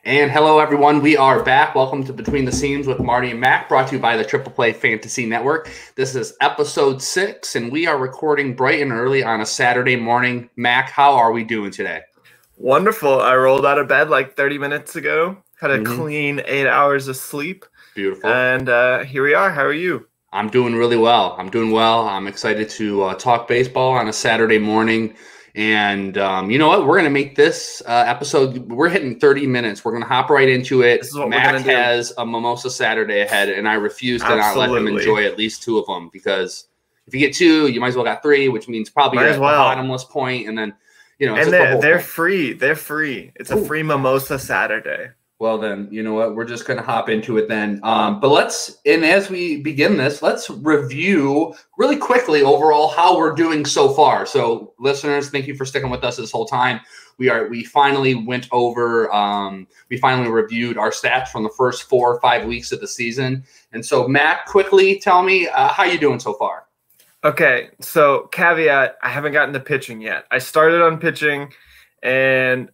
And hello, everyone. We are back. Welcome to Between the Seams with Marty and Mack, brought to you by the Triple Play Fantasy Network. This is episode 6, and we are recording bright and early on a Saturday morning. Mack, how are we doing today? Wonderful. I rolled out of bed like 30 minutes ago, had a clean 8 hours of sleep. Beautiful. And here we are. How are you? I'm doing really well. I'm excited to talk baseball on a Saturday morning. And you know what? We're going to make this episode, we're hitting 30 minutes. We're going to hop right into it. This is what Mac we're gonna has a Mimosa Saturday ahead, and I refuse to not let him enjoy at least 2 of them, because if you get 2, you might as well got 3, which means probably you're at the bottomless point, and then, you know. And they're free. They're free. It's a free Mimosa Saturday. Well, then, you know what? We're just going to hop into it then. But as we begin this, let's review really quickly overall how we're doing so far. So, listeners, thank you for sticking with us this whole time. We finally went over, we finally reviewed our stats from the first 4 or 5 weeks of the season. And so, Matt, quickly tell me how you doing so far. Okay, so caveat, I haven't gotten to pitching yet. I started on pitching, and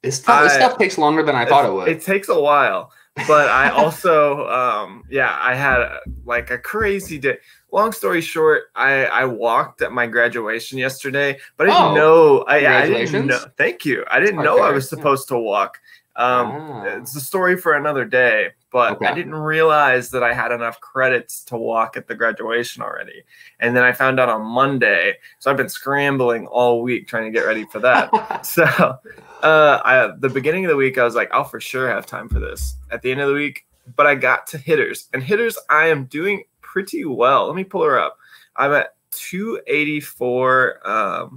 This stuff takes longer than I thought it would. It takes a while, but I also, I had like a crazy day. Long story short, I walked at my graduation yesterday, but I didn't know. I didn't know. Thank you. I didn't know I was supposed to walk. It's a story for another day, but I didn't realize that I had enough credits to walk at the graduation already. And then I found out on Monday. So I've been scrambling all week trying to get ready for that. So the beginning of the week, I was like, I'll for sure have time for this. At the end of the week, but I got to hitters. And hitters, I am doing pretty well. Let me pull her up. I'm at 284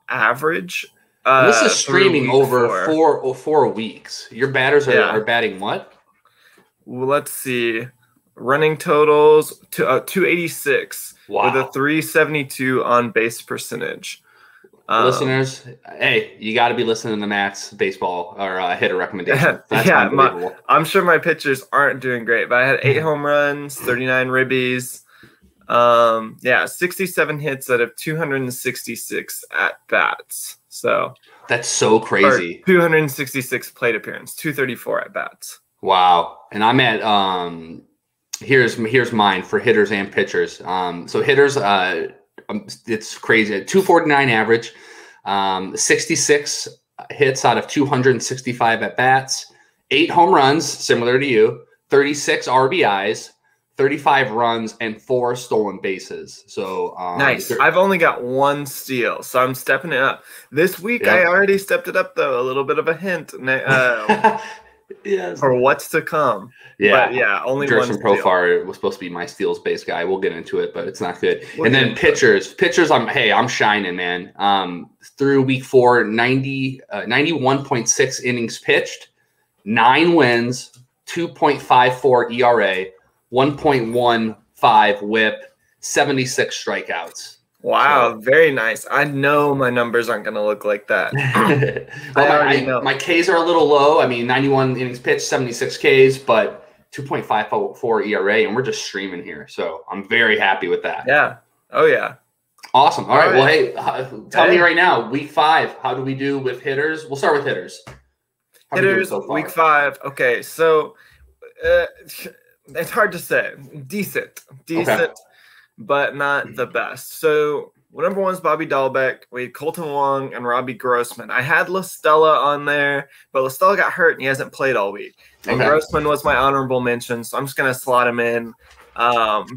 average. This is streaming over 4 weeks. Your batters are batting what? Well, let's see. Running totals to 286 with a 372 on base percentage. Listeners, hey, you got to be listening to Matt's baseball or hitter recommendation. That's unbelievable. I'm sure my pitchers aren't doing great, but I had 8 home runs, 39 ribbies. 67 hits out of 266 at bats. So that's so crazy. 266 plate appearance, 234 at bats. Wow. And I'm at here's mine for hitters and pitchers. So hitters, it's crazy. 249 average, 66 hits out of 265 at bats, 8 home runs, similar to you, 36 RBIs, 35 runs, and 4 stolen bases. So nice. I've only got 1 steal, so I'm stepping it up. This week, I already stepped it up, though. A little bit of a hint for what's to come. Yeah, but only Jerson 1 steal. Profar was supposed to be my steals base guy. We'll get into it, but it's not good. And then pitchers, I'm shining, man. Through week 4, 91.6 innings pitched, 9 wins, 2.54 ERA. 1.15 whip, 76 strikeouts. Wow, very nice. I know my numbers aren't going to look like that. My Ks are a little low. I mean, 91 innings pitched, 76 Ks, but 2.54 ERA, and we're just streaming here. So I'm very happy with that. Yeah. Oh, yeah. Awesome. All right. Well, hey, tell me right now, week 5, how do we do with hitters? We'll start with hitters. Hitters, week 5. Okay, so it's hard to say. Decent, but not the best. So number 1 is Bobby Dahlbeck. We had Colton Wong and Robbie Grossman. I had La Stella on there, but La Stella got hurt and he hasn't played all week. And Grossman was my honorable mention, so I'm just going to slot him in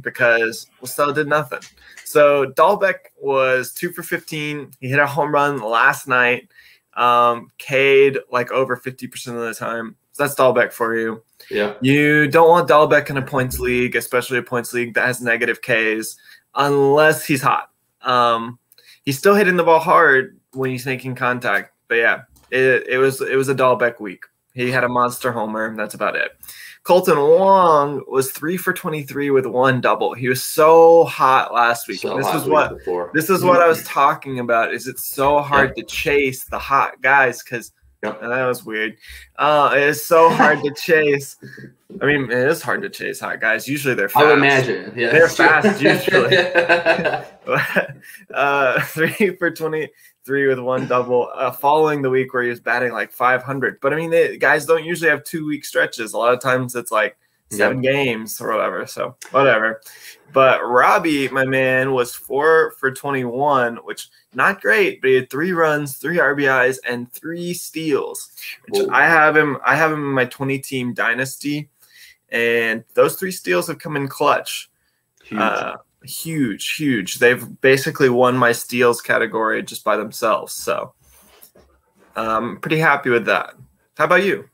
because La Stella did nothing. So Dahlbeck was 2 for 15. He hit a home run last night. K'd like over 50% of the time. So that's Dahlbeck for you. Yeah. You don't want Dahlbeck in a points league, especially a points league that has negative Ks, unless he's hot. He's still hitting the ball hard when he's making contact. But yeah, it was a Dahlbeck week. He had a monster homer. That's about it. Colton Wong was 3 for 23 with 1 double. He was so hot last week. This is what I was talking about. Is it's so hard to chase the hot guys because Yep. And that was weird. It is so hard to chase. I mean, it is hard to chase hot guys. Usually they're fast. I would imagine. Yeah, they're fast usually. 3 for 23 with 1 double following the week where he was batting like 500. But I mean, guys don't usually have 2-week stretches. A lot of times it's like 7 games or whatever. So whatever. But Robbie, my man, was 4 for 21, which not great, but he had 3 runs, 3 RBIs, and 3 steals. Which I have him in my 20-team dynasty, and those 3 steals have come in clutch. Huge. They've basically won my steals category just by themselves. So I'm pretty happy with that. How about you?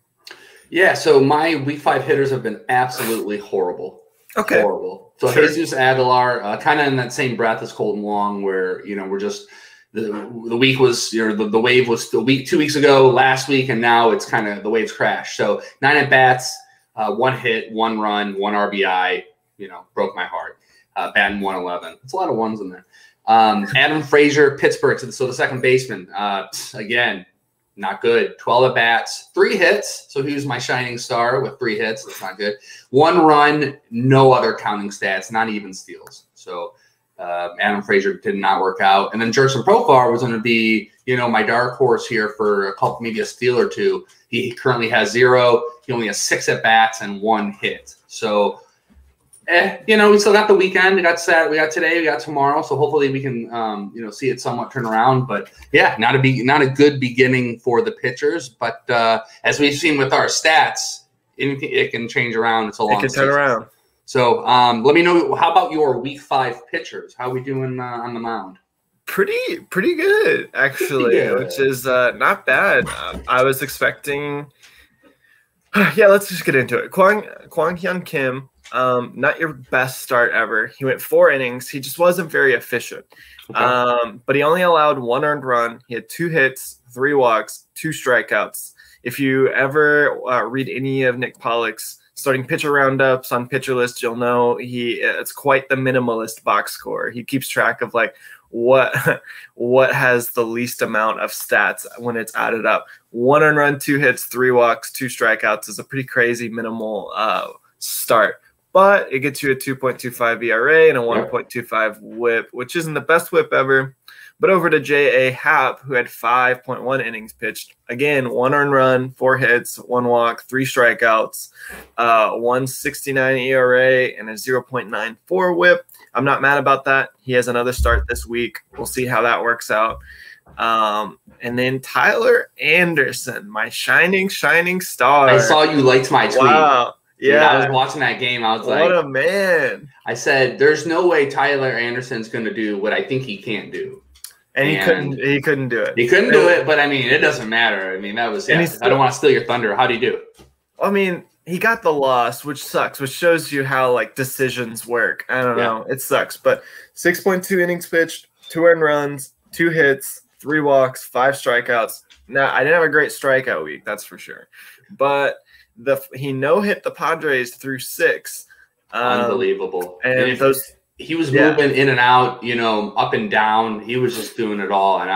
Yeah, so my week 5 hitters have been absolutely horrible. Okay. Horrible. So sure. Jesus Aguilar, kind of in that same breath as Colton Wong, where, we're just the week was, the wave was the week 2 weeks ago, last week, and now it's kind of the waves crashed. So 9 at bats, 1 hit, 1 run, 1 RBI, broke my heart. Batting 111. It's a lot of ones in there. Adam Frazier, Pittsburgh, so the second baseman, again, not good. 12 at bats, 3 hits. So he was my shining star with 3 hits. That's not good. 1 run, no other counting stats, not even steals. So Adam Frazier did not work out. And then Jerson Profar was going to be, my dark horse here for a couple, maybe a steal or 2. He currently has 0. He only has 6 at bats and 1 hit. So, we still got the weekend. We got Saturday, we got today, we got tomorrow. So hopefully we can, see it somewhat turn around. But yeah, not a good beginning for the pitchers. But as we've seen with our stats, it can change around. It's a long. It can turn around. So let me know. How about your week 5 pitchers? How are we doing on the mound? Pretty good, actually, which is not bad. I was expecting. Yeah, let's just get into it. Kwang Hyun Kim. Not your best start ever. He went 4 innings. He just wasn't very efficient. Okay. But he only allowed 1 earned run. He had 2 hits, 3 walks, 2 strikeouts. If you ever read any of Nick Pollock's starting pitcher roundups on Pitcher List, you'll know it's quite the minimalist box score. He keeps track of like what has the least amount of stats when it's added up. 1 earned run, 2 hits, 3 walks, 2 strikeouts is a pretty crazy minimal start. But it gets you a 2.25 ERA and a 1.25 whip, which isn't the best whip ever. But over to J.A. Happ, who had 5.1 innings pitched. Again, 1 earned run, 4 hits, 1 walk, 3 strikeouts, 1.69 ERA, and a 0.94 whip. I'm not mad about that. He has another start this week. We'll see how that works out. And then Tyler Anderson, my shining star. I saw you liked my tweet. Wow. Yeah, I was watching that game. I was like, what a man. I said, there's no way Tyler Anderson's going to do what I think he can't do. And he couldn't do it. He couldn't do it, but I mean, it doesn't matter. I mean, that was, I don't want to steal your thunder. How do you do it? I mean, he got the loss, which sucks, which shows you how like decisions work. I don't know. It sucks. But 6.2 innings pitched, 2 earned runs, 2 hits, 3 walks, 5 strikeouts. Now, I didn't have a great strikeout week, that's for sure. But he no-hit the Padres through 6. Unbelievable. And he was moving in and out, up and down. He was just doing it all. And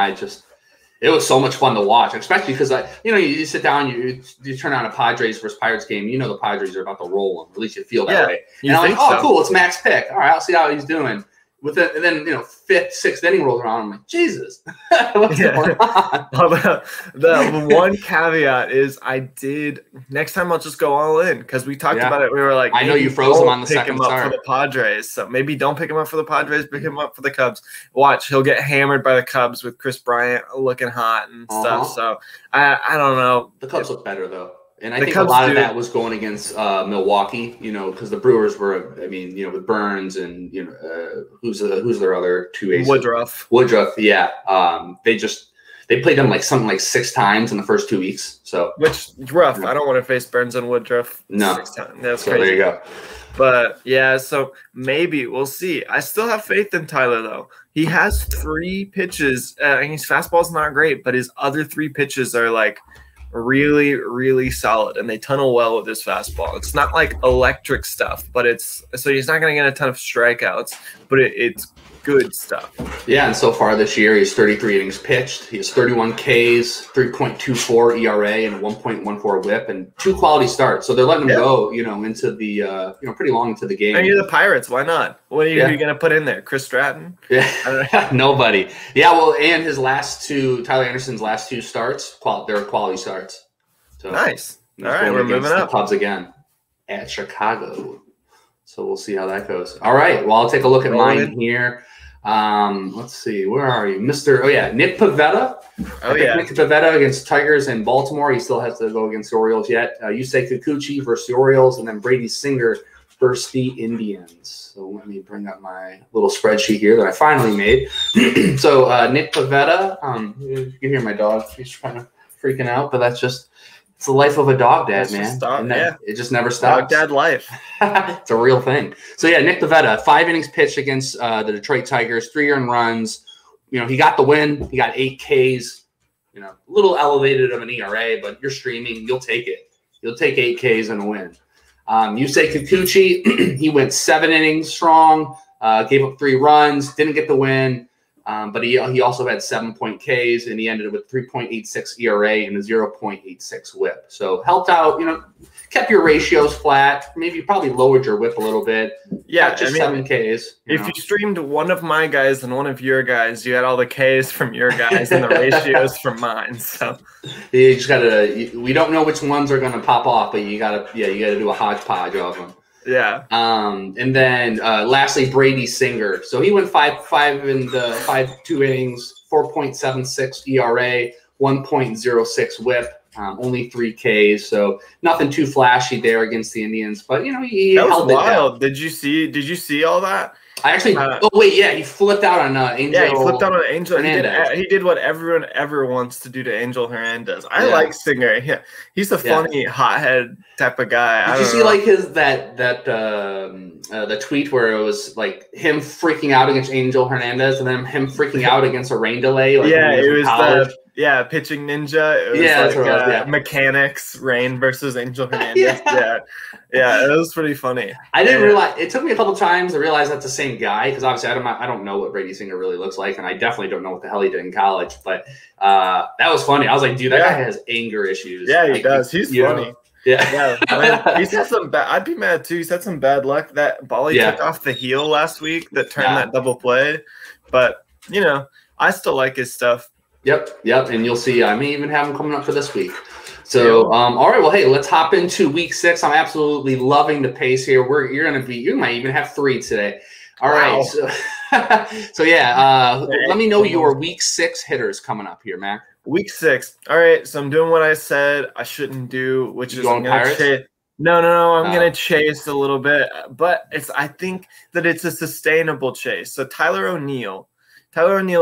it was so much fun to watch, especially because, you sit down, you turn on a Padres versus Pirates game. The Padres are about to roll them. At least you feel that way. And I'm like, cool, it's Max pick. All right, I'll see how he's doing. And then 5th, 6th inning rolls around. I'm like, Jesus, what's going on? The one caveat is next time I'll just go all in because we talked about it. We were like, I know you froze him on the second start. Pick him up for the Padres, so maybe don't pick him up for the Padres. Pick him up for the Cubs. Watch, he'll get hammered by the Cubs with Chris Bryant looking hot and stuff. So I don't know. The Cubs look better though. And I think a lot of that was going against Milwaukee, because the Brewers were, with Burns and, who's their other 2 aces? Woodruff, yeah. They played them something like 6 times in the first 2 weeks. So which rough. I don't want to face Burns and Woodruff 6 times. That's crazy. There you go. But yeah, so maybe we'll see. I still have faith in Tyler though. He has 3 pitches. His fastball's not great, but his other 3 pitches are really, really solid, and they tunnel well with his fastball. It's not electric stuff, but so he's not going to get a ton of strikeouts, but it's good stuff. Yeah, and so far this year, he's 33 innings pitched. He has 31 Ks, 3.24 ERA, and a 1.14 WHIP, and 2 quality starts. So they're letting him go, into the, pretty long into the game. And you're the Pirates. Why not? What are you going to put in there? Chris Stratton? Yeah, nobody. Yeah, well, and Tyler Anderson's last 2 starts, they're quality starts. So nice. All right, we're moving up. The Cubs again at Chicago. So we'll see how that goes. All right. Well, I'll take a look at mine here. Let's see. Where are you? Nick Pivetta. Nick Pivetta against Tigers in Baltimore. He still has to go against the Orioles yet. Yusei Kikuchi versus the Orioles, and then Brady Singer versus the Indians. So let me bring up my little spreadsheet here that I finally made. So Nick Pivetta, you can hear my dog. He's kind of freaking out, but that's just – it's the life of a dog dad, man. It just never stops. Dog dad life. It's a real thing. So, Nick Pivetta, 5 innings pitched against the Detroit Tigers, 3 earned runs. He got the win. He got 8 Ks. A little elevated of an ERA, but you're streaming. You'll take it. You'll take 8 Ks and a win. Yusei Kikuchi, he went 7 innings strong, gave up 3 runs, didn't get the win. But he also had 7 Ks, and he ended with 3.86 ERA and a 0.86 WHIP. So helped out, kept your ratios flat. Maybe you probably lowered your WHIP a little bit. Yeah, just 7 Ks. If you streamed one of my guys and one of your guys, you had all the Ks from your guys and the ratios from mine. So you just gotta. We don't know which ones are gonna pop off, but you gotta do a hodgepodge of them. Yeah. And then lastly, Brady Singer. So he went 2 innings, 4.76 ERA, 1.06 WHIP, only 3 Ks. So nothing too flashy there against the Indians, but he held it down. Did you see all that? I actually. He flipped out on Angel. Yeah, he flipped out on Angel Hernandez. He did what everyone ever wants to do to Angel Hernandez. I like Singer. Yeah, he's a funny hothead type of guy. Did you see like the tweet where it was like him freaking out against Angel Hernandez and then him freaking out against a rain delay? Like it was Pitching Ninja. It was that's what it was, Mechanics, Rain versus Angel Hernandez. Yeah, it was pretty funny. I didn't realize. It took me a couple times to realize that's the same guy because obviously I don't know what Brady Singer really looks like, and I definitely don't know what the hell he did in college. But that was funny. I was like, dude, that guy has anger issues. Yeah, he does. He's funny. Yeah. He's had some bad. I'd be mad too. He's had some bad luck. That ball he took off the heel last week that turned that double play. But I still like his stuff. Yep. And you'll see. I may even have him coming up for this week. So, all right. Well, hey, let's hop into week 6. I'm absolutely loving the pace here. You might even have 3 today. All right. So let me know your week 6 hitters coming up here, Mac. Week 6. All right. So I'm doing what I said I shouldn't do, which is I'm going to chase. No. I'm going to chase a little bit, but I think that it's a sustainable chase. So Tyler O'Neill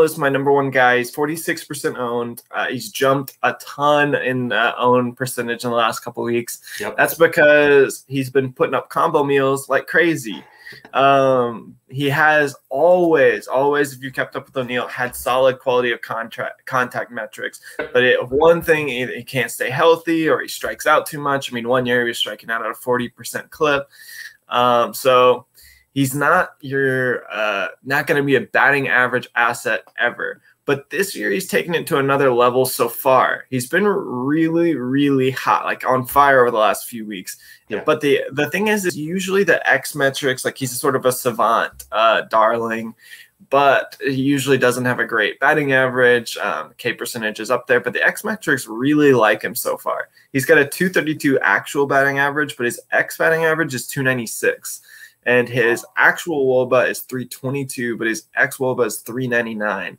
is my number 1 guy. He's 46% owned. He's jumped a ton in own percentage in the last couple of weeks. Yep. That's because he's been putting up combo meals like crazy. He has always, if you kept up with O'Neill, had solid quality of contact metrics. But one thing, he can't stay healthy or he strikes out too much. I mean, 1 year he was striking out at a 40% clip. So he's not not going to be a batting average asset ever. But this year he's taken it to another level so far. He's been really, really hot, like on fire over the last few weeks. Yeah. But the thing is usually the X metrics, like he's sort of a savant darling, but he usually doesn't have a great batting average. K percentage is up there, but the X metrics really like him so far. He's got a 232 actual batting average, but his X batting average is 296. And his actual WOBA is 322, but his X WOBA is 399.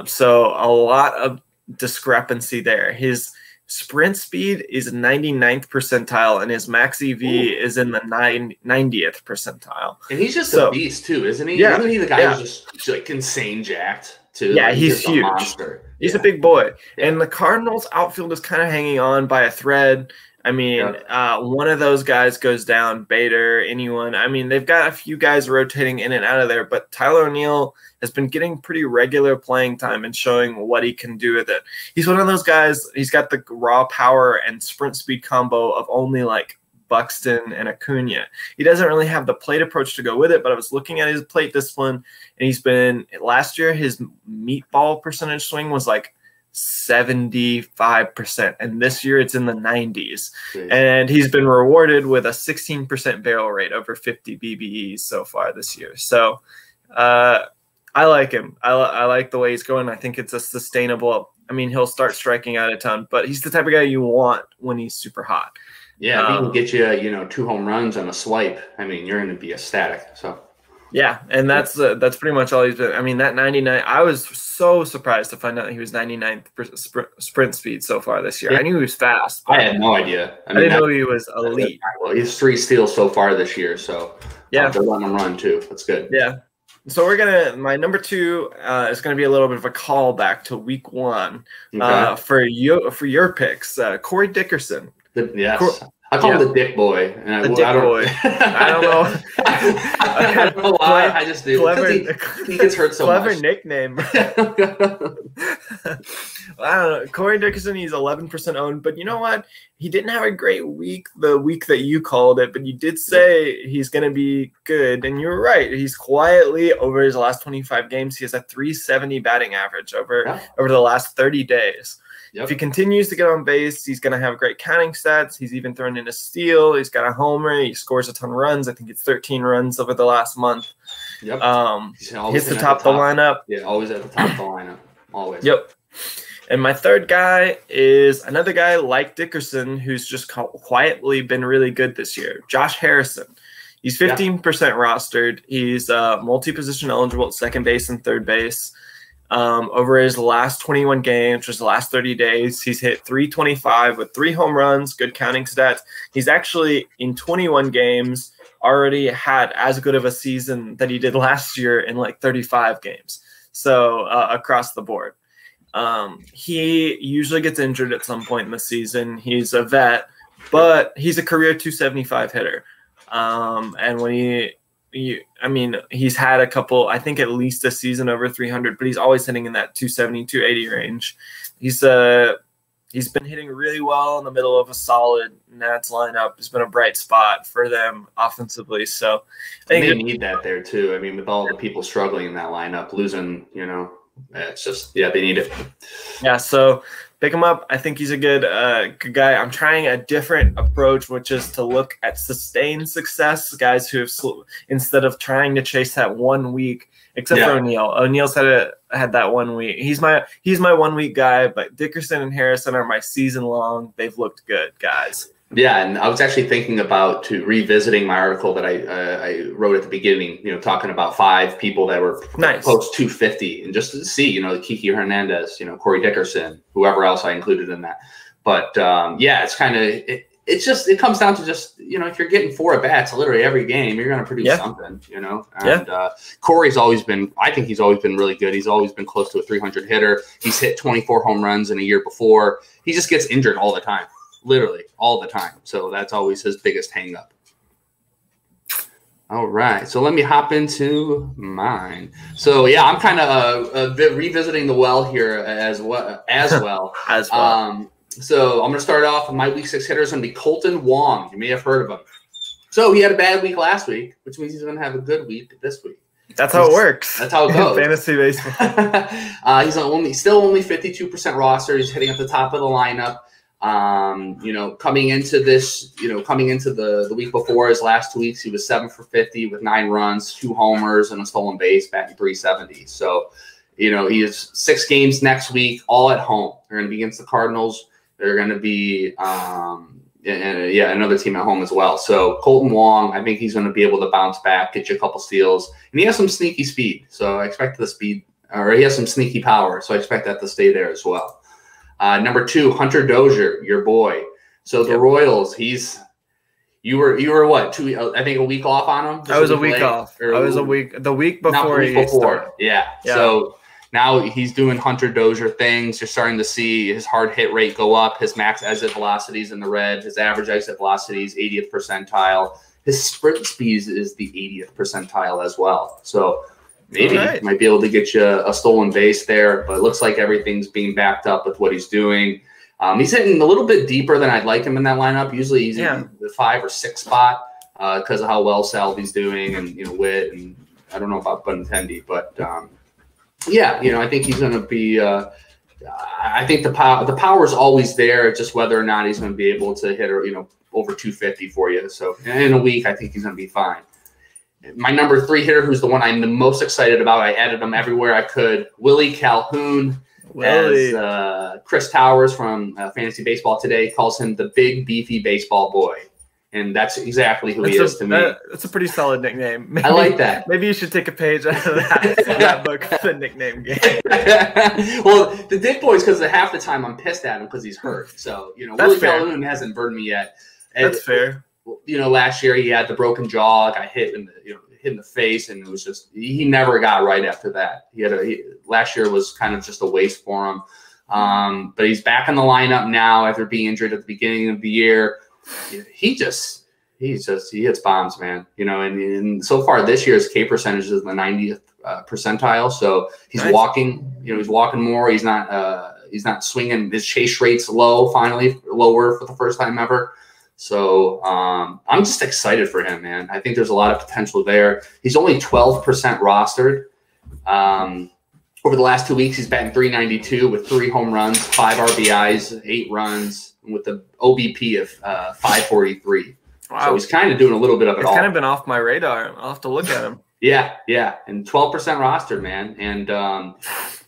So a lot of discrepancy there. His sprint speed is 99th percentile, and his max EV is in the 90th percentile. And he's just a beast too, isn't he? Yeah. Isn't he the guy who's just like insane jacked too? Yeah, like, he's huge. A monster. He's a big boy. And the Cardinals outfield is kind of hanging on by a thread. I mean, one of those guys goes down, Bader, anyone. I mean, they've got a few guys rotating in and out of there, but Tyler O'Neill has been getting pretty regular playing time and showing what he can do with it. He's one of those guys, he's got the raw power and sprint speed combo of only like Buxton, and Acuna. He doesn't really have the plate approach to go with it, but I was looking at his plate discipline, and last year his meatball percentage swing was like 75%, and this year it's in the 90s. And he's been rewarded with a 16% barrel rate over 50 BBEs so far this year. So I like him. I like the way he's going. I think it's a sustainable. I mean, he'll start striking out a ton, but he's the type of guy you want when he's super hot. Yeah, if he can get you, 2 home runs on a swipe, I mean, you're going to be ecstatic. So. Yeah, and that's pretty much all he's been. I mean, that 99. I was so surprised to find out he was 99th sprint speed so far this year. Yeah. I knew he was fast. I had no idea. I didn't know he was elite. Well, he's 3 steals so far this year, so yeah, they're letting him run too. That's good. Yeah. So my number 2 is gonna be a little bit of a callback to week 1 for your picks. Corey Dickerson. Yes. I call him the Dick Boy. And I don't know. I don't know why. I just do. He gets hurt so much. Clever nickname. I don't know. Corey Dickerson, he's 11% owned, but you know what? He didn't have a great week the week that you called it, but you did say he's going to be good, and you were right. He's quietly, over his last 25 games, he has a 370 batting average over the last 30 days. Yep. If he continues to get on base, he's going to have great counting stats. He's even thrown in a steal. He's got a homer. He scores a ton of runs. I think it's 13 runs over the last month. Yep. Hits the top of the lineup. Yeah, always at the top of the lineup. Always. Yep. And my third guy is another guy like Dickerson who's just quietly been really good this year, Josh Harrison. He's 15% rostered. He's multi-position eligible at second base and third base. Over his last 21 games, which is the last 30 days, he's hit 325 with 3 home runs, good counting stats. He's actually, in 21 games, already had as good of a season that he did last year in like 35 games. So across the board. He usually gets injured at some point in the season. He's a vet, but he's a career 275 hitter. And when he's had a couple, I think at least a season over 300, but he's always hitting in that 270, 280 range. He's been hitting really well in the middle of a solid Nats lineup. It's been a bright spot for them offensively. So I think they need that there too. I mean, with all the people struggling in that lineup, losing, it's just, they need it. Yeah, so pick him up. I think he's a good guy. I'm trying a different approach, which is to look at sustained success, guys who have instead of trying to chase that 1 week. Except for O'Neill. O'Neill's had that 1 week. He's my 1 week guy, but Dickerson and Harrison are my season long. They've looked good, guys. Yeah, and I was actually thinking about revisiting my article that I wrote at the beginning, talking about 5 people that were post 250, and just to see, Kiki Hernandez, Corey Dickerson, whoever else I included in that. But it's kind of it comes down to just, if you're getting 4 at-bats literally every game, you're going to produce something, And Corey's always been, I think he's always been really good. He's always been close to a 300 hitter. He's hit 24 home runs in a year before. He just gets injured all the time. Literally all the time. So that's always his biggest hang up. All right. So let me hop into mine. So I'm kind of revisiting the well here as well. So I'm going to start off with my week 6 hitter is going to be Colton Wong. You may have heard of him. So he had a bad week last week, which means he's going to have a good week this week. That's how it works. That's how it goes. Fantasy baseball. He's still only 52% roster. He's hitting at the top of the lineup. Coming into the week before, his last 2 weeks, he was 7 for 50 with 9 runs, 2 homers, and a stolen base, batting 370. So, he has 6 games next week, all at home. They're going to be against the Cardinals. They're going to be, another team at home as well. So Colton Wong, I think he's going to be able to bounce back, get you a couple steals, and he has some sneaky speed. So I expect the speed, or he has some sneaky power. So I expect that to stay there as well. Number 2, Hunter Dozier, your boy. So the Royals, you were what, I think a week off on him? I was a week off. The week before he started. Yeah. So now he's doing Hunter Dozier things. You're starting to see his hard hit rate go up, his max exit velocities in the red, his average exit velocities, 80th percentile. His sprint speed is the 80th percentile as well. So maybe he might be able to get you a stolen base there, but it looks like everything's being backed up with what he's doing. He's hitting a little bit deeper than I'd like him in that lineup. Usually he's in the 5 or 6 spot because of how well Salvy's doing and, Witt, and I don't know about Benintendi, but I think he's going to be I think the power is always there, just whether or not he's going to be able to hit over 250 for you. So in a week, I think he's going to be fine. My number 3 hitter, who's the one I'm the most excited about, I added him everywhere I could, Willie Calhoun. As Chris Towers from Fantasy Baseball Today calls him the big, beefy baseball boy. And that's exactly who he is to me. That's a pretty solid nickname. I like that. Maybe you should take a page out of that book, the nickname game. Well, the Dick Boy is because half the time I'm pissed at him because he's hurt. So, Willie Calhoun hasn't burned me yet. That's fair. Last year he had the broken jaw, got hit in the face, and it was just he never got right after that. Last year was kind of just a waste for him. But he's back in the lineup now after being injured at the beginning of the year. He hits bombs, man. And so far this year his K percentage is in the 90th percentile. So he's walking. He's walking more. He's not swinging. His chase rate's lower for the first time ever. So I'm just excited for him, man. I think there's a lot of potential there. He's only 12% rostered. Over the last 2 weeks, he's batting .392 with 3 home runs, 5 RBIs, 8 runs, and with the OBP of 543. Wow. So he's kind of doing a little bit of it all. He's kind of been off my radar. I'll have to look at him. Yeah. And 12% rostered, man. And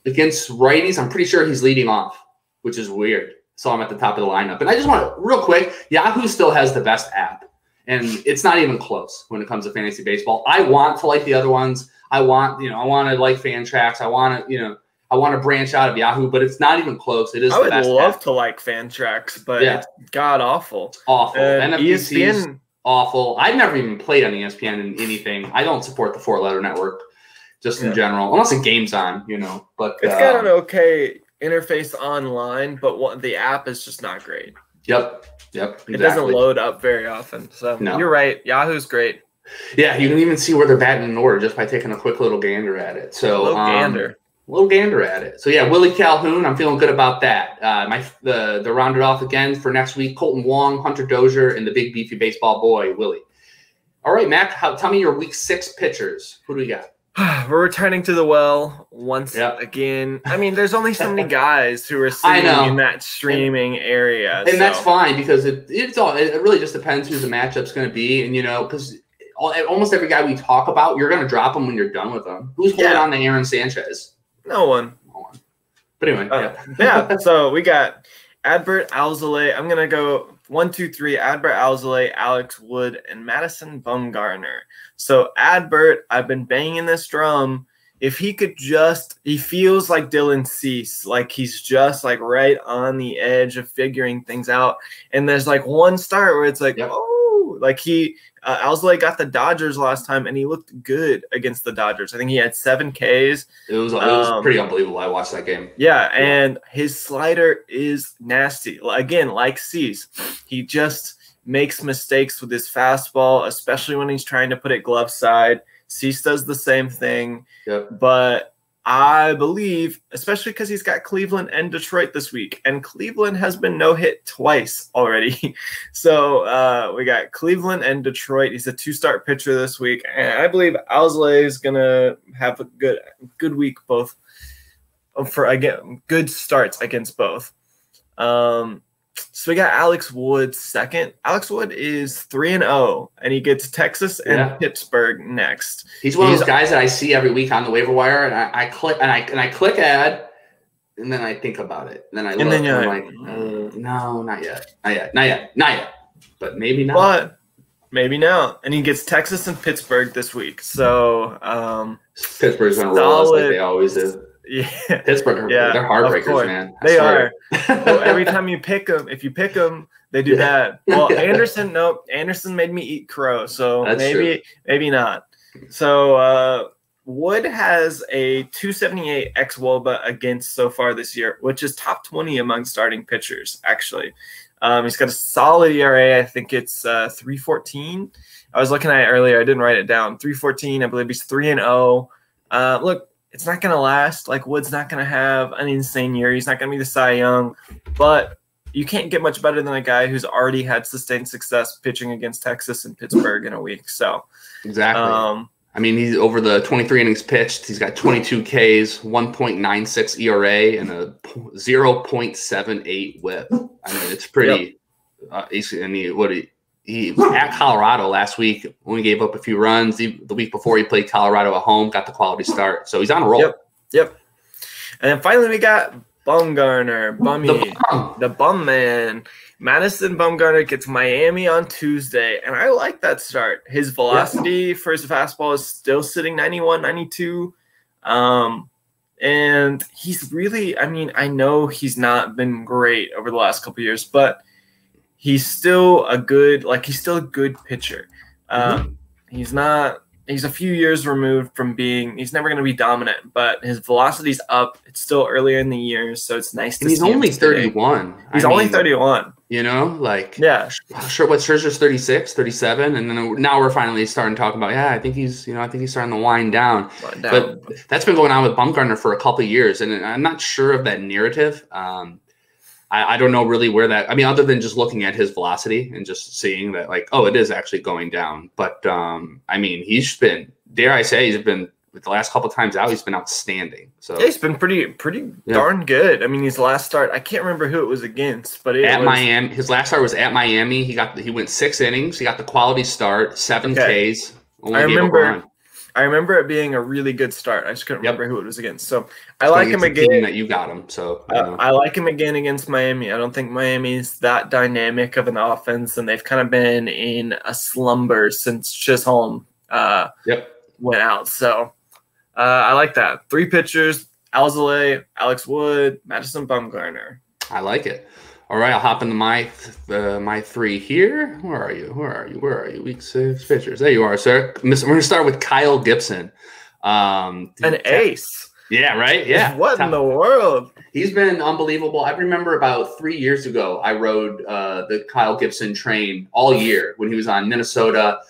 against righties, I'm pretty sure he's leading off, which is weird. So I'm at the top of the lineup. And I just want to, real quick, Yahoo still has the best app. And it's not even close when it comes to fantasy baseball. I want to like the other ones. I want to like Fantrax. I want to branch out of Yahoo, but it's not even close. It is the best I would love app. To like Fantrax, but it's god awful. Awful. NFBC's ESPN awful. I've never even played on ESPN in anything. I don't support the 4-letter network just in general, unless a game's on, But it's got an okay interface online, but the app is just not great. Yep. Exactly. It doesn't load up very often. So You're right. Yahoo's great. Yeah, you can even see where they're batting in order just by taking a quick little gander at it. So little gander at it. So yeah, Willie Calhoun, I'm feeling good about that. The rounded off again for next week: Colton Wong, Hunter Dozier, and the big beefy baseball boy Willie. All right, Mac, tell me your week 6 pitchers. Who do we got? We're returning to the well once again. I mean, there's only so many guys who are sitting in that streaming area. And that's fine because it really just depends who the matchup's going to be. And, because almost every guy we talk about, you're going to drop them when you're done with them. Who's holding on to Aaron Sanchez? No one. But anyway, So we got Adbert Alzolay. I'm going to go 1, 2, 3, Adbert Alzolay, Alex Wood, and Madison Bumgarner. So Adbert, I've been banging this drum. If he could he feels like Dylan Cease, like he's just like right on the edge of figuring things out. And there's like one start where it's like, Alzolay got the Dodgers last time and he looked good against the Dodgers. I think he had 7 Ks. It was pretty unbelievable. I watched that game. Yeah, and his slider is nasty. Again, like Cease, he just makes mistakes with his fastball, especially when he's trying to put it glove side. Cease does the same thing. Yep. But I believe, especially because he's got Cleveland and Detroit this week, and Cleveland has been no-hit twice already. So we got Cleveland and Detroit. He's a 2-start pitcher this week, and I believe Alzolay is going to have a good week both good starts against both. So we got Alex Wood second. Alex Wood is 3-0, and he gets Texas and Pittsburgh next. He's one of those guys that I see every week on the waiver wire, and I click add, and then I think about it. And then I look, and I'm like, no, not yet. But maybe not. But maybe now. And he gets Texas and Pittsburgh this week. So Pittsburgh's gonna roll us like they always do. Yeah, Pittsburgh. They're heartbreakers, man. They are. Well, every time you pick them, if you pick them, they do that. Well, Anderson, nope. Anderson made me eat crow, so maybe not. So Wood has a 278 xWOBA against so far this year, which is top 20 among starting pitchers. Actually, he's got a solid ERA. I think it's 3.14. I was looking at it earlier. I didn't write it down. 3.14. I believe he's 3-0. Look. It's not going to last. Like, Wood's not going to have an insane year. He's not going to be the Cy Young. But you can't get much better than a guy who's already had sustained success pitching against Texas and Pittsburgh in a week. So exactly. I mean, he's over the 23 innings pitched. He's got 22 Ks, 1.96 ERA, and a 0.78 WHIP. I mean, it's pretty. He was at Colorado last week. Only gave up a few runs. The week before, he played Colorado at home, got the quality start. So he's on a roll. Yep. And then finally, we got Bumgarner, the bum man. Madison Bumgarner gets Miami on Tuesday, and I like that start. His velocity for his fastball is still sitting 91, 92. And he's really, I mean, I know he's not been great over the last couple of years, but he's still a good pitcher. He's a few years removed from being – he's never going to be dominant, but his velocity's up. It's still earlier in the year, so it's nice to see him. He's only 31. He's only 31. You know, like – yeah. Sure, what, Scherzer's 36, 37, and then now we're finally starting to talk about, I think he's starting to wind down. But that's been going on with Bumgarner for a couple of years, and I'm not sure of that narrative. I don't know really where that – I mean, other than just looking at his velocity and just seeing that, like, oh, it is actually going down. But, I mean, he's been – dare I say he's been – with the last couple of times out, he's been outstanding. So yeah, he's been pretty darn good. I mean, his last start – I can't remember who it was against, but it was – Miami. His last start was at Miami. He went 6 innings. He got the quality start, 7 Ks. I remember it being a really good start. I just couldn't remember who it was against. So I like him again. That you got him. So I like him again against Miami. I don't think Miami's that dynamic of an offense, and they've kind of been in a slumber since Chisholm went out. So I like that. 3 pitchers: Alzolay, Alex Wood, Madison Bumgarner. I like it. All right, I'll hop into my 3 here. Where are you? Week 6 pitchers. There you are, sir. We're going to start with Kyle Gibson. An ace. Yeah, right? Yeah. What in the world? He's been unbelievable. I remember about 3 years ago, I rode the Kyle Gibson train all year when he was on Minnesota.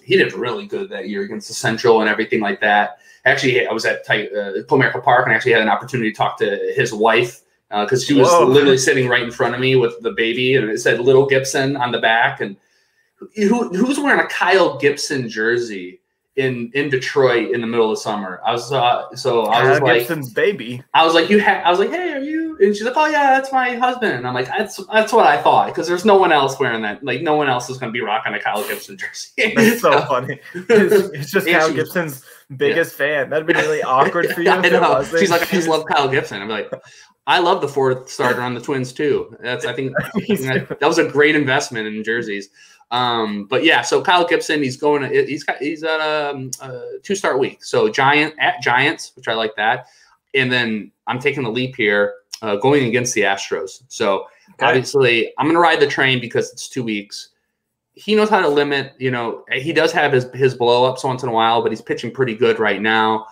He did really good that year against the Central and everything like that. Actually, I was at Comerica Park and actually had an opportunity to talk to his wife, because she was literally sitting right in front of me with the baby, and it said Little Gibson on the back. And who's wearing a Kyle Gibson jersey in Detroit in the middle of summer? I was like, Gibson's baby. I was like, hey, are you? And she's like, oh yeah, that's my husband. And I'm like, that's what I thought, because there's no one else wearing that. Like, no one else is going to be rocking a Kyle Gibson jersey. That's so funny. It's just Kyle Gibson's biggest fan. That'd be really awkward for you. I know. She's like, I just love Kyle Gibson. I'm like, I love the 4th starter on the Twins too. I think that was a great investment in jerseys. But yeah, so Kyle Gibson, he's at a 2-start week. So Giants, which I like that. And then I'm taking the leap here, going against the Astros. So obviously I'm going to ride the train because it's 2 weeks. He knows how to limit, he does have his blow ups once in a while, but he's pitching pretty good right now.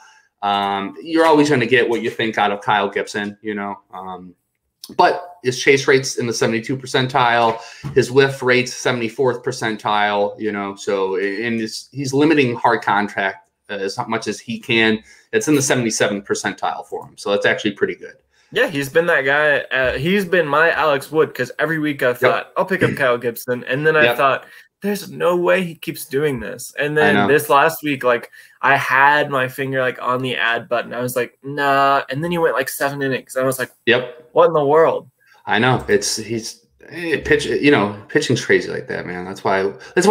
You're always going to get what you think out of Kyle Gibson, but his chase rate's in the 72 percentile, his whiff rate's 74th percentile, so he's limiting hard contact as much as he can. It's in the 77th percentile for him. So that's actually pretty good. Yeah, he's been that guy. He's been my Alex Wood, because every week I thought, I'll pick up Kyle Gibson. And then I thought, there's no way he keeps doing this. And then this last week, like, I had my finger like on the add button. I was like, nah. And then he went like 7 innings. I was like, what in the world? I know. Pitching's crazy like that, man. That's why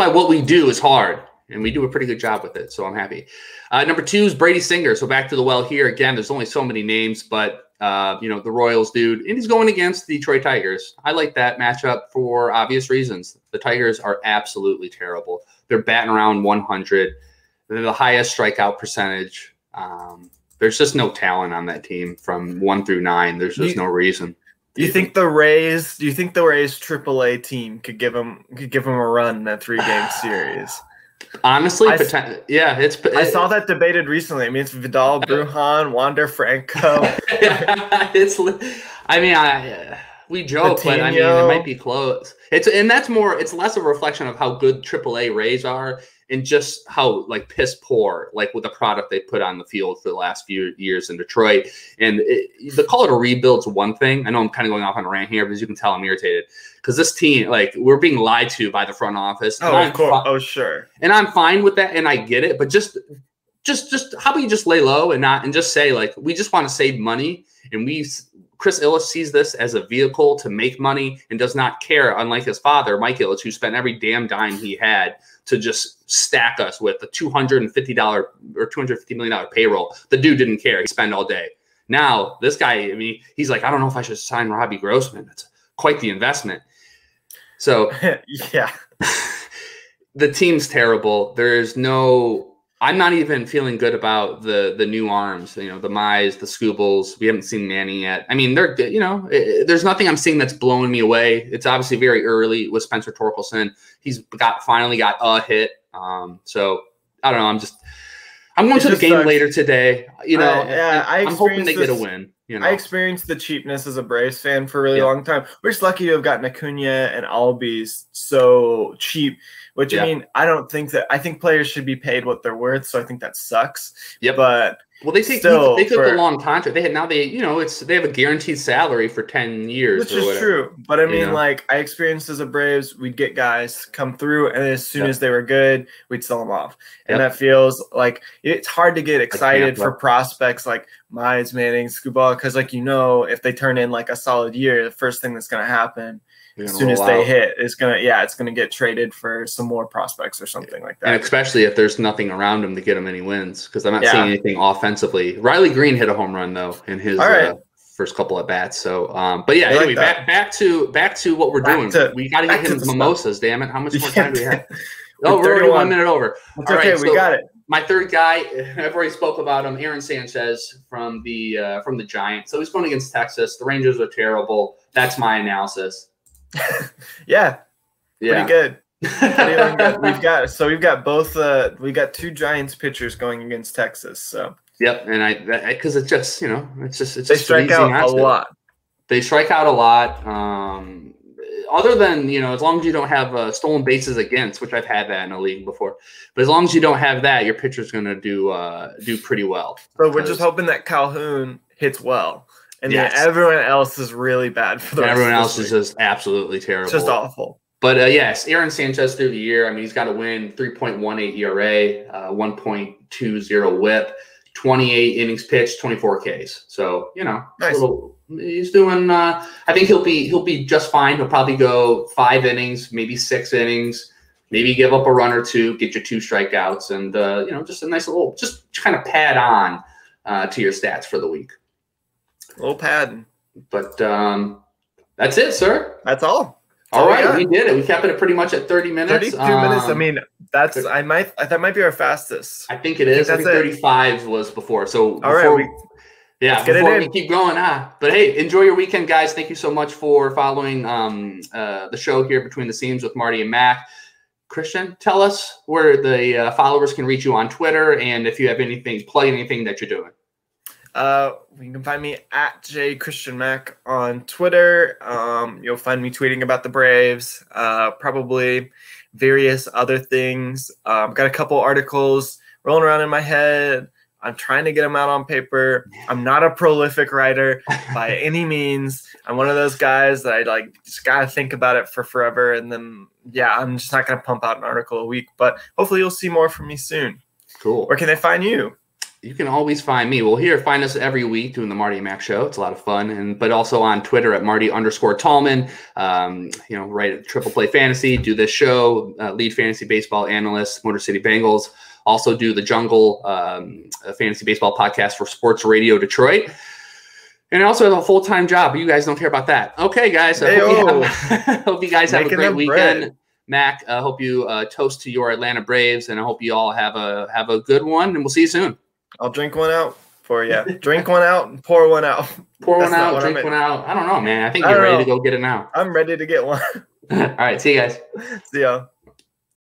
what we do is hard, and we do a pretty good job with it. So I'm happy. Number 2 is Brady Singer. So back to the well here again. There's only so many names, but the Royals dude, and he's going against the Detroit Tigers. I like that matchup for obvious reasons. The Tigers are absolutely terrible. They're batting around 100. They're the highest strikeout percentage. There's just no talent on that team from 1 through 9. There's just no reason. Do you think the Rays AAA team could give him a run in that 3-game series? Honestly, I saw that debated recently. I mean, it's Vidal, Brujan, Wander Franco. We joke, Patino. But I mean, it might be close. It's less of a reflection of how good AAA Rays are, and just how like piss poor, like with the product they put on the field for the last few years in Detroit. And the call it a rebuild's one thing. I know I'm kind of going off on a rant here, but as you can tell, I'm irritated because this team, like, we're being lied to by the front office. Oh, of course. Oh, sure. And I'm fine with that, and I get it. But just how about you just lay low and just say, like, we just want to save money, and Chris Ilitch sees this as a vehicle to make money and does not care, unlike his father, Mike Ilitch, who spent every damn dime he had to just stack us with a $250 or $250 million payroll. The dude didn't care. He spent all day. Now, this guy, I mean, he's like, I don't know if I should sign Robbie Grossman. It's quite the investment. So, yeah. The team's terrible. I'm not even feeling good about the new arms, the Mize, the Scoobles. We haven't seen Manny yet. I mean, they're good. There's nothing I'm seeing that's blowing me away. It's obviously very early with Spencer Torkelson. He's finally got a hit. So I don't know. I'm going to the game later today. I'm hoping they get a win. I experienced the cheapness as a Braves fan for a really long time. We're just lucky to have gotten Acuna and Albies so cheap. Which, I mean, I think players should be paid what they're worth, so I think that sucks. Yep. But they took the long contract. They have a guaranteed salary for 10 years. Which is true. But I mean, like, I experienced as a Braves, we'd get guys come through, and as soon as they were good, we'd sell them off. And that feels like it's hard to get excited for prospects like Mize, Manning, Scubal, because, like, if they turn in like a solid year, the first thing that's going to happen as soon as they hit, it's gonna get traded for some more prospects or something like that. And especially if there's nothing around him to get him any wins, because I'm not seeing anything offensively. Riley Green hit a home run though in his first couple at bats. So, but yeah, anyway, back to what we're doing. We got to get him mimosas. Damn it! How much more time do we have? Oh, we're already 1 minute over. It's okay, we got it. My third guy, I've already spoke about him, Aaron Sanchez from the Giants. So he's going against Texas. The Rangers are terrible. That's my analysis. Pretty good. We've got both. We got two Giants pitchers going against Texas. So yep, and because it's just they strike out a lot. They strike out a lot. Other than as long as you don't have stolen bases against, which I've had that in a league before, but as long as you don't have that, your pitcher's going to do pretty well. So we're just hoping that Calhoun hits well. And then everyone else is really bad for the rest everyone else is just absolutely terrible. It's just awful. But yes, Aaron Sanchez through the year. I mean, he's got to win 3.18 ERA, 1.20 WHIP, 28 innings pitched, 24 Ks. So nice. He's doing. I think he'll be just fine. He'll probably go 5 innings, maybe 6 innings, maybe give up a run or two, get you 2 strikeouts, and just a nice little, just kind of pad on to your stats for the week. A little padding. But that's it, sir. That's all. All right, we did it. We kept it pretty much at 30 minutes. 32 minutes. I mean, that might be our fastest. I think it is. I think 35 was before. So all right, before we keep going, But hey, enjoy your weekend, guys. Thank you so much for following the show here Between the Seams with Marty and Mack. Christian, tell us where the followers can reach you on Twitter, and if you have plug anything that you're doing. You can find me at @JChristianMack on Twitter. You'll find me tweeting about the Braves, probably various other things. I've got a couple articles rolling around in my head. I'm trying to get them out on paper. I'm not a prolific writer by any means. I'm one of those guys that I just gotta think about it for forever, and then I'm just not gonna pump out an article a week. But hopefully you'll see more from me soon. Cool. Where can they find you? You can always find me. Well, find us every week doing the Marty and Mack show. It's a lot of fun. But also on Twitter at Marty_Tallman. Write at Triple Play Fantasy, do this show, lead fantasy baseball analyst, Motor City Bengals. Also do the Jungle Fantasy Baseball podcast for Sports Radio Detroit. And I also have a full-time job, but you guys don't care about that. Okay, guys. Hope you guys have a great weekend. Bread. Mac, I hope you toast to your Atlanta Braves, and I hope you all have a good one, and we'll see you soon. I'll drink one out for you. Drink one out and pour one out. Pour one out, drink one out. I don't know, man. I think you're ready to go get it now. I'm ready to get one. All right. See you guys. See y'all.